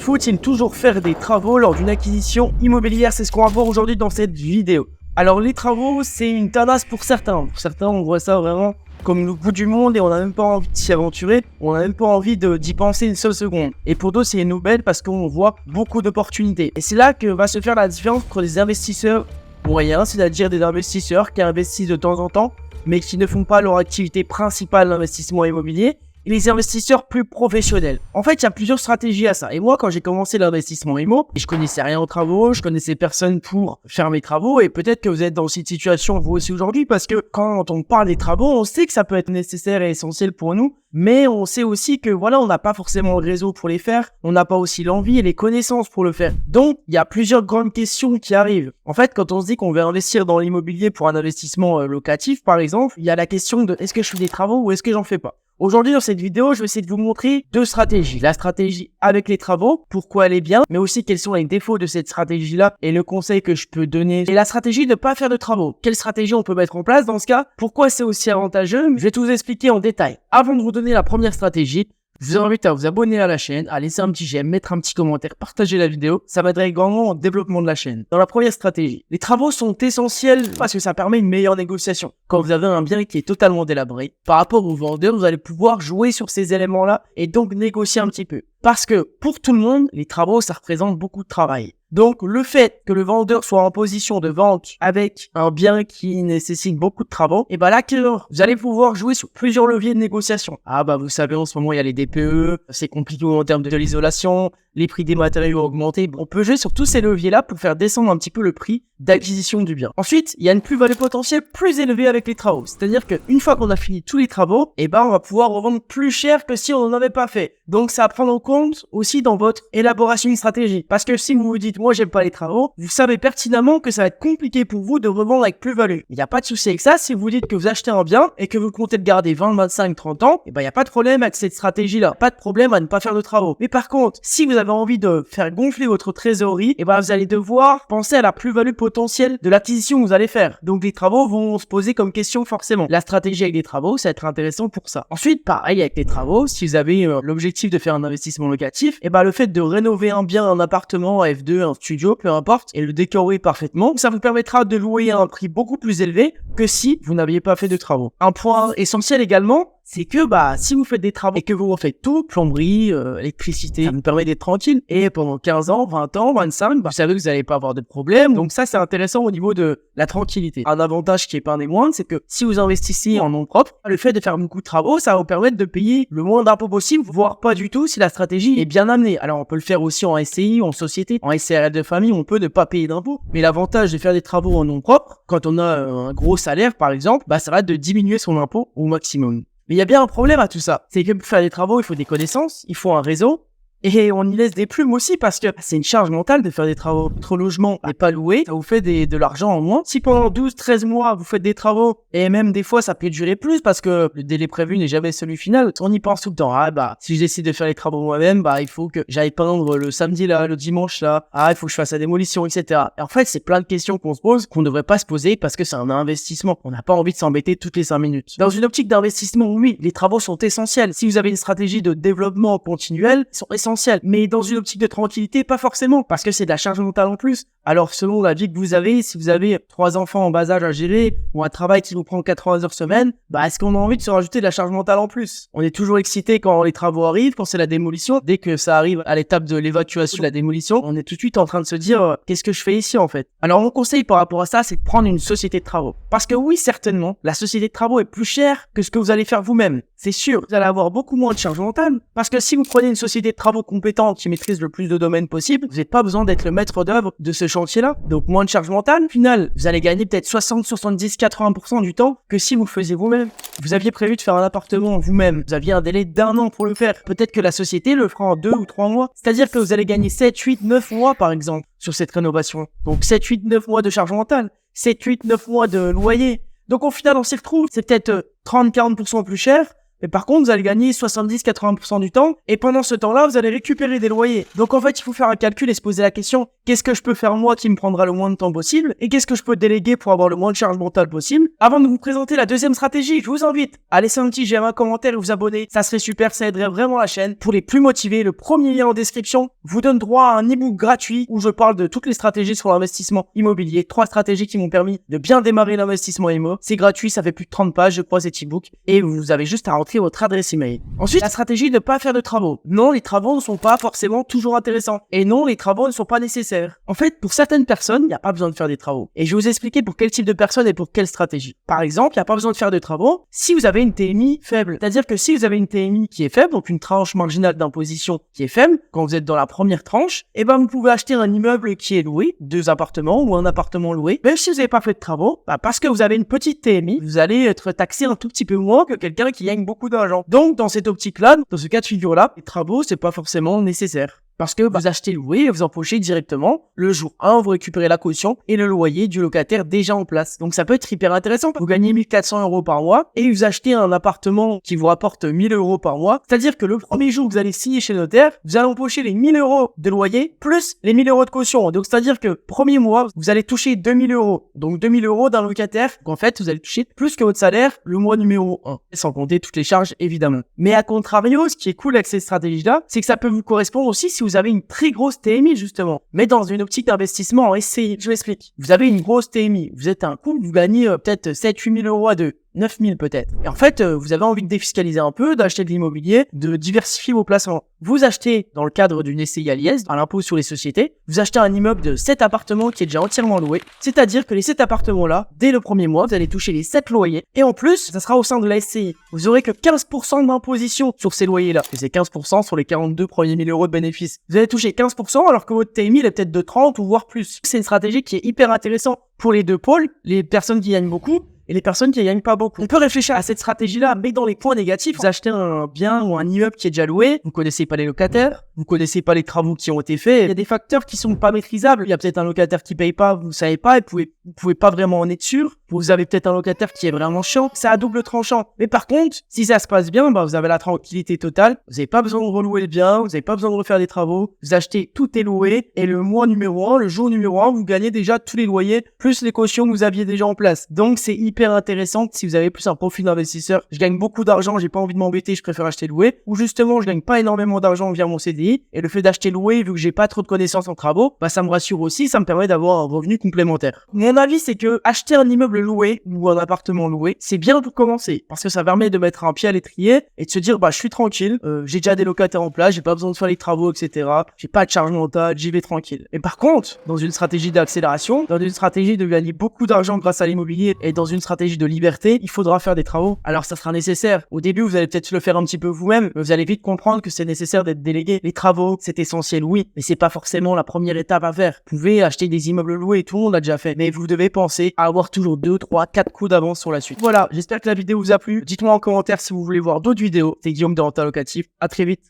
Faut-il toujours faire des travaux lors d'une acquisition immobilière? C'est ce qu'on va voir aujourd'hui dans cette vidéo. Alors les travaux, c'est une tendance pour certains. Pour certains, on voit ça vraiment comme le bout du monde et on n'a même pas envie de s'y aventurer. On n'a même pas envie d'y penser une seule seconde. Et pour d'autres, c'est une aubaine parce qu'on voit beaucoup d'opportunités. Et c'est là que va se faire la différence entre les investisseurs moyens, c'est-à-dire des investisseurs qui investissent de temps en temps, mais qui ne font pas leur activité principale d'investissement immobilier, et les investisseurs plus professionnels. En fait, il y a plusieurs stratégies à ça. Et moi, quand j'ai commencé l'investissement immo, je connaissais rien aux travaux, je connaissais personne pour faire mes travaux, et peut-être que vous êtes dans cette situation vous aussi aujourd'hui, parce que quand on parle des travaux, on sait que ça peut être nécessaire et essentiel pour nous, mais on sait aussi que voilà, on n'a pas forcément le réseau pour les faire, on n'a pas aussi l'envie et les connaissances pour le faire. Donc, il y a plusieurs grandes questions qui arrivent. En fait, quand on se dit qu'on veut investir dans l'immobilier pour un investissement locatif, par exemple, il y a la question de est-ce que je fais des travaux ou est-ce que j'en fais pas? Aujourd'hui, dans cette vidéo, je vais essayer de vous montrer deux stratégies. La stratégie avec les travaux, pourquoi elle est bien, mais aussi quels sont les défauts de cette stratégie-là et le conseil que je peux donner. Et la stratégie de ne pas faire de travaux. Quelle stratégie on peut mettre en place dans ce cas? Pourquoi c'est aussi avantageux? Je vais tout vous expliquer en détail. Avant de vous donner la première stratégie, je vous invite à vous abonner à la chaîne, à laisser un petit j'aime, mettre un petit commentaire, partager la vidéo. Ça m'aiderait grandement au développement de la chaîne. Dans la première stratégie, les travaux sont essentiels parce que ça permet une meilleure négociation. Quand vous avez un bien qui est totalement délabré, par rapport au vendeur, vous allez pouvoir jouer sur ces éléments-là et donc négocier un petit peu. Parce que pour tout le monde, les travaux, ça représente beaucoup de travail. Donc, le fait que le vendeur soit en position de vente avec un bien qui nécessite beaucoup de travaux, et là, vous allez pouvoir jouer sur plusieurs leviers de négociation. Ah vous savez, en ce moment, il y a les DPE, c'est compliqué en termes de l'isolation, les prix des matériaux ont augmenté. On peut jouer sur tous ces leviers-là pour faire descendre un petit peu le prix d'acquisition du bien. Ensuite, il y a une plus-value potentielle plus élevée avec les travaux. C'est-à-dire qu'une fois qu'on a fini tous les travaux, on va pouvoir revendre plus cher que si on n'en avait pas fait. Donc, ça à prendre en compte aussi dans votre élaboration de stratégie. Parce que si vous vous dites, moi, j'aime pas les travaux, vous savez pertinemment que ça va être compliqué pour vous de revendre avec plus-value. Il n'y a pas de souci avec ça. Si vous dites que vous achetez un bien et que vous comptez le garder 20, 25, 30 ans, il n'y a pas de problème avec cette stratégie-là. Pas de problème à ne pas faire de travaux. Mais par contre, si vous avez envie de faire gonfler votre trésorerie, vous allez devoir penser à la plus-value potentielle de l'acquisition que vous allez faire. Donc, les travaux vont se poser comme question forcément. La stratégie avec les travaux, ça va être intéressant pour ça. Ensuite, pareil avec les travaux, si vous avez l'objectif de faire un investissement locatif, le fait de rénover un bien, un appartement, un F2, un studio, peu importe, et le décorer parfaitement, ça vous permettra de louer à un prix beaucoup plus élevé que si vous n'aviez pas fait de travaux. Un point essentiel également, c'est que si vous faites des travaux et que vous refaites tout, plomberie, électricité, ça vous permet d'être tranquille. Et pendant 15 ans, 20 ans, 25, vous savez que vous n'allez pas avoir de problème. Donc ça, c'est intéressant au niveau de la tranquillité. Un avantage qui est pas un des moindres, c'est que si vous investissez en nom propre, le fait de faire beaucoup de travaux, ça va vous permettre de payer le moins d'impôts possible, voire pas du tout si la stratégie est bien amenée. Alors on peut le faire aussi en SCI, en société, en SARL de famille, on peut ne pas payer d'impôts. Mais l'avantage de faire des travaux en nom propre, quand on a un gros salaire par exemple, ça va être de diminuer son impôt au maximum. Mais il y a bien un problème à tout ça. C'est que pour faire des travaux, il faut des connaissances, il faut un réseau. Et on y laisse des plumes aussi parce que c'est une charge mentale de faire des travaux. Votre logement n'est pas loué, ça vous fait de l'argent en moins. Si pendant 12-13 mois, vous faites des travaux, et même des fois, ça peut durer plus parce que le délai prévu n'est jamais celui final, on y pense tout le temps. Si je décide de faire les travaux moi-même, il faut que j'aille peindre le samedi là, le dimanche là. Il faut que je fasse la démolition, etc. Et en fait, c'est plein de questions qu'on se pose, qu'on ne devrait pas se poser parce que c'est un investissement. On n'a pas envie de s'embêter toutes les 5 minutes. Dans une optique d'investissement, oui, les travaux sont essentiels. Si vous avez une stratégie de développement continuel, ils sont essentiels. Mais dans une optique de tranquillité, pas forcément, parce que c'est de la charge mentale en plus. Alors, selon la vie que vous avez, si vous avez 3 enfants en bas âge à gérer, ou un travail qui vous prend 80 heures semaine, est-ce qu'on a envie de se rajouter de la charge mentale en plus? On est toujours excité quand les travaux arrivent, quand c'est la démolition. Dès que ça arrive à l'étape de l'évacuation de la démolition, on est tout de suite en train de se dire, qu'est-ce que je fais ici en fait? Alors, mon conseil par rapport à ça, c'est de prendre une société de travaux. Parce que oui, certainement, la société de travaux est plus chère que ce que vous allez faire vous-même. C'est sûr, vous allez avoir beaucoup moins de charge mentale. Parce que si vous prenez une société de travaux compétente qui maîtrise le plus de domaines possible, vous n'avez pas besoin d'être le maître d'œuvre de ce chantier-là. Donc, moins de charge mentale. Au final, vous allez gagner peut-être 60, 70, 80% du temps que si vous le faisiez vous-même. Vous aviez prévu de faire un appartement vous-même. Vous aviez un délai d'1 an pour le faire. Peut-être que la société le fera en 2 ou 3 mois. C'est-à-dire que vous allez gagner 7, 8, 9 mois, par exemple, sur cette rénovation. Donc, 7, 8, 9 mois de charge mentale. 7, 8, 9 mois de loyer. Donc, au final, on s'y retrouve. C'est peut-être 30, 40% plus cher. Mais par contre, vous allez gagner 70-80% du temps, et pendant ce temps-là, vous allez récupérer des loyers. Donc en fait, il faut faire un calcul et se poser la question, qu'est-ce que je peux faire moi qui me prendra le moins de temps possible, et qu'est-ce que je peux déléguer pour avoir le moins de charge mentale possible. Avant de vous présenter la deuxième stratégie, je vous invite à laisser un petit j'aime, un commentaire et vous abonner. Ça serait super, ça aiderait vraiment la chaîne. Pour les plus motivés, le premier lien en description vous donne droit à un ebook gratuit où je parle de toutes les stratégies sur l'investissement immobilier. 3 stratégies qui m'ont permis de bien démarrer l'investissement immo. C'est gratuit, ça fait plus de 30 pages, je crois, cet ebook. Et vous avez juste à rentrer votre adresse email. Ensuite, la stratégie de ne pas faire de travaux. Non, les travaux ne sont pas forcément toujours intéressants. Et non, les travaux ne sont pas nécessaires. En fait, pour certaines personnes, il n'y a pas besoin de faire des travaux. Et je vais vous expliquer pour quel type de personne et pour quelle stratégie. Par exemple, il n'y a pas besoin de faire de travaux si vous avez une TMI faible. C'est-à-dire que si vous avez une TMI qui est faible, donc une tranche marginale d'imposition qui est faible, quand vous êtes dans la première tranche, eh ben vous pouvez acheter un immeuble qui est loué, 2 appartements ou un appartement loué, même si vous n'avez pas fait de travaux, parce que vous avez une petite TMI, vous allez être taxé un tout petit peu moins que quelqu'un qui gagne beaucoup d'argent. Donc dans cette optique-là, dans ce cas de figure-là, les travaux, c'est pas forcément nécessaire. Parce que vous achetez loué et vous empochez directement. Le jour 1, vous récupérez la caution et le loyer du locataire déjà en place. Donc ça peut être hyper intéressant. Vous gagnez 1400 € par mois et vous achetez un appartement qui vous rapporte 1000 € par mois. C'est-à-dire que le premier jour que vous allez signer chez le notaire, vous allez empocher les 1000 € de loyer plus les 1000 € de caution. Donc c'est-à-dire que premier mois, vous allez toucher 2000 €. Donc 2000 € d'un locataire. Donc en fait, vous allez toucher plus que votre salaire le mois numéro 1. Sans compter toutes les charges, évidemment. Mais à contrario, ce qui est cool avec cette stratégie-là, c'est que ça peut vous correspondre aussi si vous avez une très grosse TMI justement, mais dans une optique d'investissement en SCI. Je m'explique. Vous avez une grosse TMI, vous êtes un couple, vous gagnez peut-être 7-8 000 € à deux. 9 000 peut-être. Et en fait, vous avez envie de défiscaliser un peu, d'acheter de l'immobilier, de diversifier vos placements. Vous achetez, dans le cadre d'une SCI à l'IS, à l'impôt sur les sociétés, vous achetez un immeuble de 7 appartements qui est déjà entièrement loué. C'est-à-dire que les 7 appartements-là, dès le premier mois, vous allez toucher les 7 loyers. Et en plus, ça sera au sein de la SCI. Vous aurez que 15% d'imposition sur ces loyers-là. Et c'est 15% sur les 42 premiers 1000 € de bénéfices. Vous allez toucher 15% alors que votre TMI est peut-être de 30 ou voire plus. C'est une stratégie qui est hyper intéressante pour les deux pôles, les personnes qui gagnent beaucoup et les personnes qui gagnent pas beaucoup. On peut réfléchir à cette stratégie-là, mais dans les points négatifs, vous achetez un bien ou un immeuble qui est déjà loué, vous connaissez pas les locataires, vous connaissez pas les travaux qui ont été faits, il y a des facteurs qui sont pas maîtrisables. Il y a peut-être un locataire qui paye pas, vous savez pas, et vous pouvez pas vraiment en être sûr. Vous avez peut-être un locataire qui est vraiment chiant, c'est à double tranchant. Mais par contre, si ça se passe bien, vous avez la tranquillité totale, vous n'avez pas besoin de relouer le bien, vous n'avez pas besoin de refaire des travaux, vous achetez, tout est loué, et le mois numéro 1, le jour numéro 1, vous gagnez déjà tous les loyers, plus les cautions que vous aviez déjà en place. Donc c'est hyper intéressant si vous avez plus un profil d'investisseur. Je gagne beaucoup d'argent, j'ai pas envie de m'embêter, je préfère acheter loué. Ou justement, je gagne pas énormément d'argent via mon CDI, et le fait d'acheter loué, vu que j'ai pas trop de connaissances en travaux, ça me rassure aussi, ça me permet d'avoir un revenu complémentaire. Mon avis, c'est que acheter un immeuble loué, ou un appartement loué, c'est bien pour commencer, parce que ça permet de mettre un pied à l'étrier, et de se dire, je suis tranquille, j'ai déjà des locataires en place, j'ai pas besoin de faire les travaux, etc. J'ai pas de charge mentale, j'y vais tranquille. Et par contre, dans une stratégie d'accélération, dans une stratégie de gagner beaucoup d'argent grâce à l'immobilier, et dans une stratégie de liberté, il faudra faire des travaux. Alors ça sera nécessaire. Au début, vous allez peut-être le faire un petit peu vous-même, mais vous allez vite comprendre que c'est nécessaire d'être délégué. Les travaux, c'est essentiel, oui, mais c'est pas forcément la première étape à faire. Vous pouvez acheter des immeubles loués, tout le monde l'a déjà fait, mais vous devez penser à avoir toujours 2, 3, 4 coups d'avance sur la suite. Voilà, j'espère que la vidéo vous a plu. Dites-moi en commentaire si vous voulez voir d'autres vidéos. C'est Guillaume de Renta Locatif. À très vite.